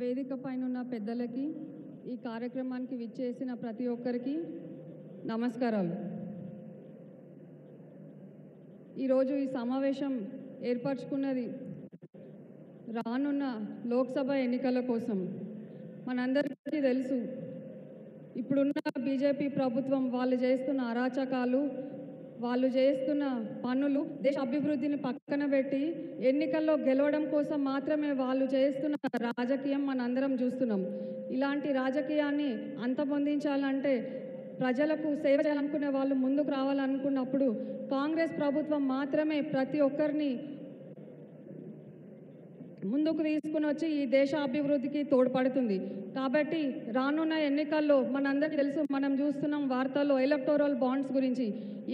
వేదిక పైన ఉన్న పెద్దలకి, ఈ కార్యక్రమానికి విచ్చేసిన ప్రతి ఒక్కరికి నమస్కారాలు. ఈరోజు ఈ సమావేశం ఏర్పరచుకున్నది రానున్న లోక్సభ ఎన్నికల కోసం. మనందరికీ తెలుసు, ఇప్పుడున్న బీజేపీ ప్రభుత్వం వాళ్ళు చేస్తున్న అరాచకాలు, వాళ్ళు చేస్తున్న పనులు, దేశ అభివృద్ధిని పక్కన పెట్టి ఎన్నికల్లో గెలవడం కోసం మాత్రమే వాళ్ళు చేస్తున్న రాజకీయం మనందరం చూస్తున్నాం. ఇలాంటి రాజకీయాన్ని అంతమొందించాలంటే, ప్రజలకు సేవ చేయాలనుకునే వాళ్ళు ముందుకు రావాలనుకున్నప్పుడు కాంగ్రెస్ ప్రభుత్వం మాత్రమే ప్రతి ఒక్కరిని ముందుకు తీసుకుని వచ్చి ఈ దేశ అభివృద్ధికి తోడ్పడుతుంది. కాబట్టి రానున్న ఎన్నికల్లో మనందరికీ తెలుసు, మనం చూస్తున్నాం వార్తల్లో ఎలక్టోరల్ బాండ్స్ గురించి.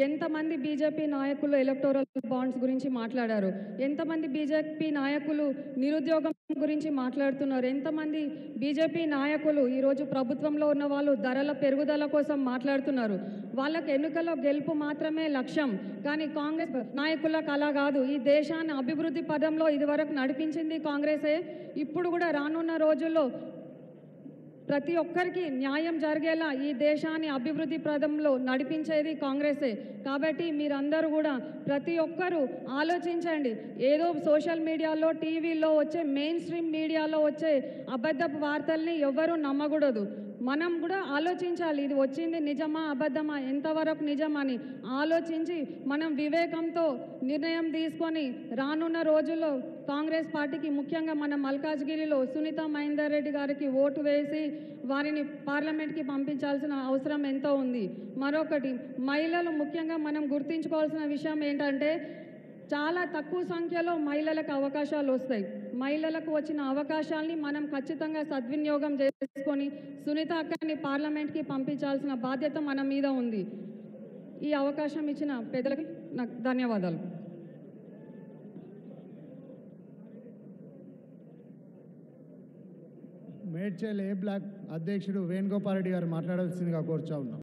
ఎంతమంది బీజేపీ నాయకులు ఎలక్టోరల్ బాండ్స్ గురించి మాట్లాడారు, ఎంతమంది బీజేపీ నాయకులు నిరుద్యోగం గురించి మాట్లాడుతున్నారు, ఎంతమంది బీజేపీ నాయకులు ఈరోజు ప్రభుత్వంలో ఉన్న వాళ్ళు ధరల పెరుగుదల కోసం మాట్లాడుతున్నారు. వాళ్ళకి ఎన్నికల్లో గెలుపు మాత్రమే లక్ష్యం. కానీ కాంగ్రెస్ నాయకులకు అలా కాదు. ఈ దేశాన్ని అభివృద్ధి పదంలో ఇదివరకు నడిపించింది కాంగ్రెసే. ఇప్పుడు కూడా రానున్న రోజుల్లో ప్రతి ఒక్కరికి న్యాయం జరిగేలా ఈ దేశాన్ని అభివృద్ధి పదంలో నడిపించేది కాంగ్రెసే. కాబట్టి మీరందరూ కూడా ప్రతి ఒక్కరూ ఆలోచించండి. ఏదో సోషల్ మీడియాలో, టీవీలో వచ్చే మెయిన్ స్ట్రీమ్ మీడియాలో వచ్చే అబద్ధపు వార్తల్ని ఎవ్వరూ నమ్మకూడదు. మనం కూడా ఆలోచించాలి, ఇది వచ్చింది నిజమా అబద్ధమా, ఎంతవరకు నిజమని ఆలోచించి మనం వివేకంతో నిర్ణయం తీసుకొని రానున్న రోజుల్లో కాంగ్రెస్ పార్టీకి, ముఖ్యంగా మన మల్కాజ్గిరిలో సునీత మహేందర్ రెడ్డి గారికి ఓటు వేసి వారిని పార్లమెంట్కి పంపించాల్సిన అవసరం ఎంతో ఉంది. మరొకటి, మహిళలు ముఖ్యంగా మనం గుర్తుంచుకోవాల్సిన విషయం ఏంటంటే, చాలా తక్కువ సంఖ్యలో మహిళలకు అవకాశాలు వస్తాయి. మహిళలకు వచ్చిన అవకాశాలని మనం ఖచ్చితంగా సద్వినియోగం చేసుకొని సునీత అక్కని పార్లమెంట్కి పంపించాల్సిన బాధ్యత మన మీద ఉంది. ఈ అవకాశం ఇచ్చిన పెద్దలకి నాకు ధన్యవాదాలు. మేడ్చల్ ఏ బ్లాక్ అధ్యక్షుడు వేణుగోపాల్ రెడ్డి గారు మాట్లాడాల్సిందిగా కోరుచా ఉన్నాం.